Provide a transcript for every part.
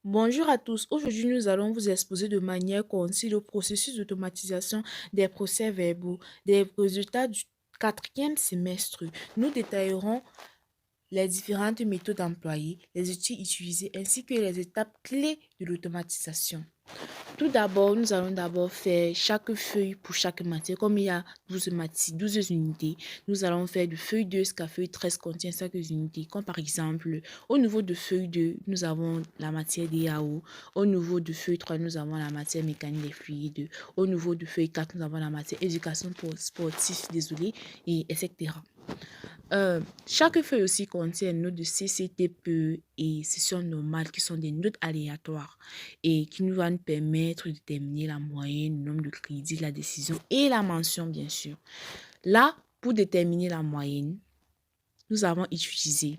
Bonjour à tous. Aujourd'hui, nous allons vous exposer de manière concise le processus d'automatisation des procès verbaux des résultats du quatrième semestre. Nous détaillerons les différentes méthodes employées, les outils utilisés ainsi que les étapes clés de l'automatisation. Tout d'abord, nous allons d'abord faire chaque feuille pour chaque matière. Comme il y a 12 unités, nous allons faire de feuille 2 jusqu'à feuille 13 contient 5 unités. Comme par exemple, au niveau de feuille 2, nous avons la matière DAO. Au niveau de feuille 3, nous avons la matière mécanique des fluides. Au niveau de feuille 4, nous avons la matière éducation pour sportif, désolé, et etc. Chaque feuille aussi contient une note de CCTPE et session normale qui sont des notes aléatoires et qui nous va nous permettre de déterminer la moyenne, le nombre de crédits, la décision et la mention bien sûr. Là, pour déterminer la moyenne, nous avons utilisé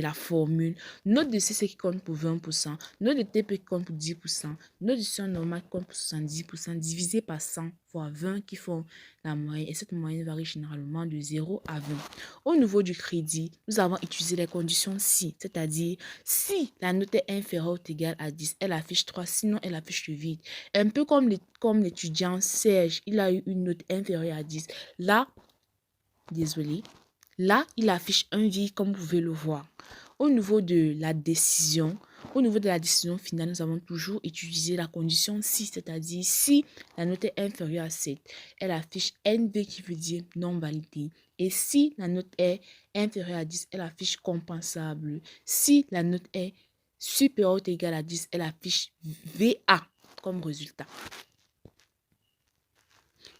la formule note de CC qui compte pour 20%, note de TP qui compte pour 10%, note de session normale qui compte pour 70%, divisé par 100 fois 20 qui font la moyenne. Et cette moyenne varie généralement de 0 à 20. Au niveau du crédit, nous avons utilisé les conditions si, c'est-à-dire si la note est inférieure ou égale à 10, elle affiche 3, sinon elle affiche le vide. Un peu comme l'étudiant Serge, il a eu une note inférieure à 10. Là, désolé. Là, il affiche un vide comme vous pouvez le voir. Au niveau de la décision, finale, nous avons toujours utilisé la condition si, c'est-à-dire si la note est inférieure à 7, elle affiche NV qui veut dire non validé. Et si la note est inférieure à 10, elle affiche compensable. Si la note est supérieure ou égale à 10, elle affiche VA comme résultat.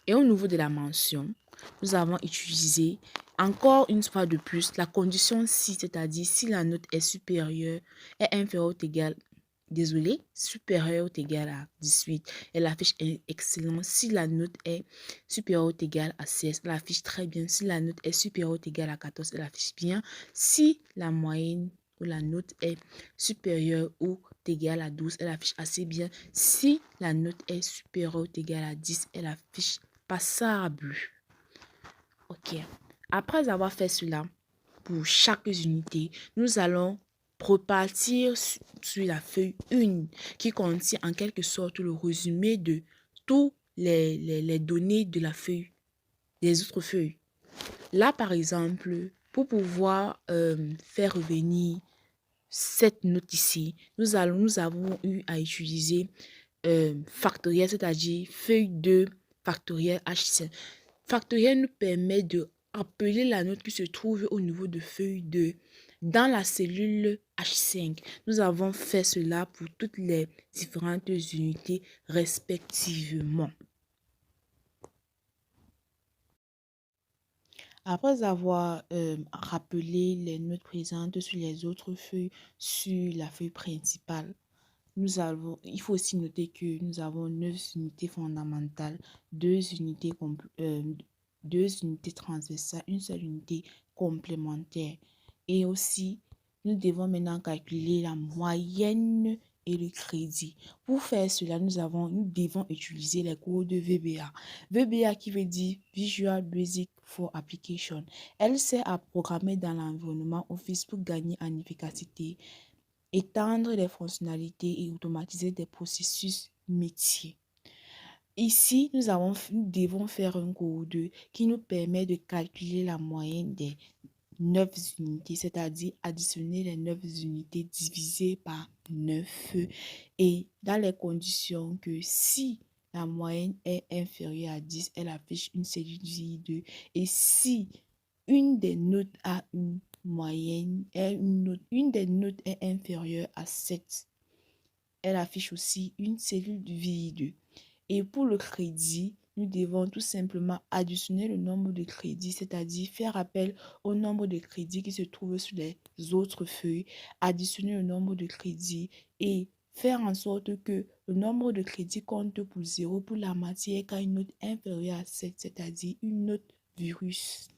Et au niveau de la mention, nous avons utilisé encore une fois de plus la condition si, c'est-à-dire si la note est supérieure, est inférieure ou égale, supérieure ou égale à 18, elle affiche excellent. Si la note est supérieure ou égale à 16, elle affiche très bien. Si la note est supérieure ou égale à 14, elle affiche bien. Si la moyenne ou la note est supérieure ou égale à 12, elle affiche assez bien. Si la note est supérieure ou égale à 10, elle affiche passable. Ok. Après avoir fait cela, pour chaque unité, nous allons repartir sur la feuille 1 qui contient en quelque sorte le résumé de toutes les données de la feuille, des autres feuilles. Là, par exemple, pour pouvoir faire revenir cette note ici, nous avons eu à utiliser factoriel, c'est-à-dire feuille 2 factoriel H5. Factoriel nous permet de appeler la note qui se trouve au niveau de feuille 2 dans la cellule H5. Nous avons fait cela pour toutes les différentes unités respectivement. Après avoir rappelé les notes présentes sur les autres feuilles sur la feuille principale, il faut aussi noter que nous avons 9 unités fondamentales, 2 unités, 2 unités transversales, une seule unité complémentaire. Et aussi, nous devons maintenant calculer la moyenne et le crédit. Pour faire cela, nous devons utiliser les codes de VBA. VBA qui veut dire Visual Basic for Application. Elle sert à programmer dans l'environnement Office pour gagner en efficacité, étendre les fonctionnalités et automatiser des processus métiers. Ici, nous devons faire un code qui nous permet de calculer la moyenne des 9 unités, c'est-à-dire additionner les 9 unités divisées par 9 et dans les conditions que si la moyenne est inférieure à 10, elle affiche une cellule vide et si une des notes a une moyenne, une des notes est inférieure à 7, elle affiche aussi une cellule vide. Et pour le crédit, nous devons tout simplement additionner le nombre de crédits, c'est-à-dire faire appel au nombre de crédits qui se trouvent sur les autres feuilles, additionner le nombre de crédits et faire en sorte que le nombre de crédits compte pour 0 pour la matière qui a une note inférieure à 7, c'est-à-dire une note virus.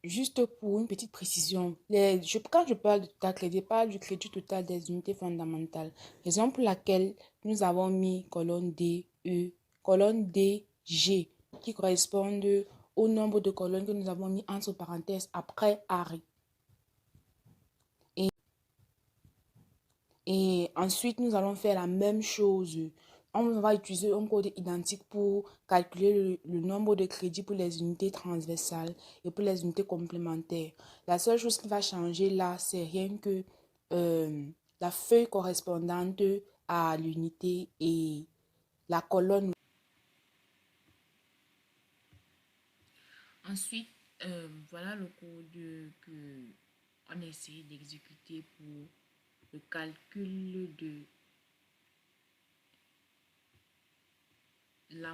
Juste pour une petite précision, quand je parle de total crédit, je parle du crédit total des unités fondamentales. Raison pour laquelle nous avons mis colonne D, E, colonne D, G, qui correspondent au nombre de colonnes que nous avons mis entre parenthèses après arrêt. Et ensuite, nous allons faire la même chose. On va utiliser un code identique pour calculer le nombre de crédits pour les unités transversales et pour les unités complémentaires. La seule chose qui va changer là, c'est rien que la feuille correspondante à l'unité et la colonne. Ensuite, voilà le code que on essaie d'exécuter pour le calcul de la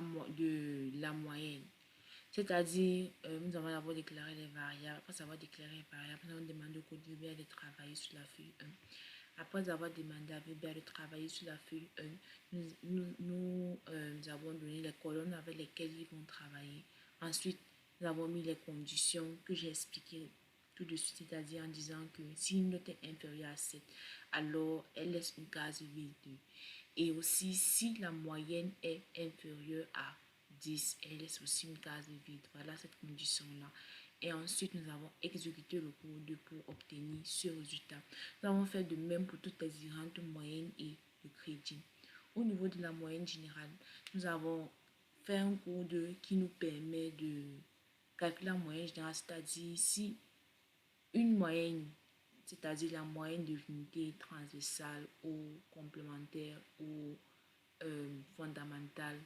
moyenne. C'est-à-dire, nous allons d'abord déclarer les variables. Après avoir déclaré les variables, nous allons demander au code VBA de travailler sur la feuille 1. Après avoir demandé à VBA de travailler sur la feuille 1, nous avons donné les colonnes avec lesquelles ils vont travailler. Ensuite, nous avons mis les conditions que j'ai expliquées tout de suite, c'est-à-dire en disant que si une note est inférieure à 7, alors elle laisse une case vide. Et aussi, si la moyenne est inférieure à 10, elle laisse aussi une case vide. Voilà cette condition-là. Et ensuite, nous avons exécuté le code pour obtenir ce résultat. Nous avons fait de même pour toutes les différentes moyennes et le crédit. Au niveau de la moyenne générale, nous avons fait un code qui nous permet de calculer la moyenne générale, c'est-à-dire si une moyenne, c'est-à-dire la moyenne de l'unité transversale ou complémentaire ou fondamentale,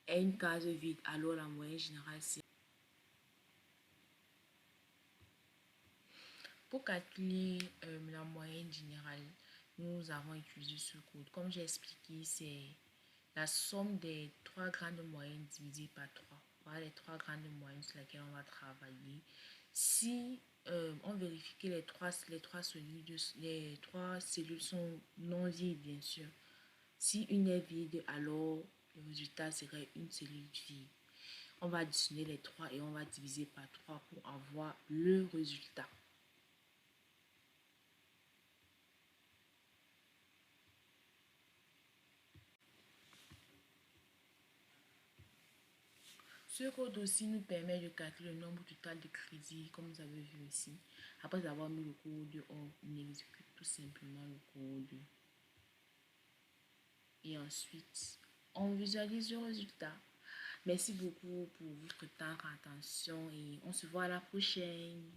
est une case vide, alors la moyenne générale, c'est... Pour calculer la moyenne générale, nous avons utilisé ce code. Comme j'ai expliqué, c'est la somme des trois grandes moyennes divisées par 3. Voilà les trois grandes moyennes sur lesquelles on va travailler. Si on vérifie que les trois cellules sont non vides, bien sûr. Si une est vide, alors le résultat serait une cellule vide. On va additionner les 3 et on va diviser par 3 pour avoir le résultat. Ce code aussi nous permet de calculer le nombre total de crédits, comme vous avez vu ici. Après avoir mis le code, on exécute tout simplement le code. Et ensuite, on visualise le résultat. Merci beaucoup pour votre temps, attention et on se voit à la prochaine.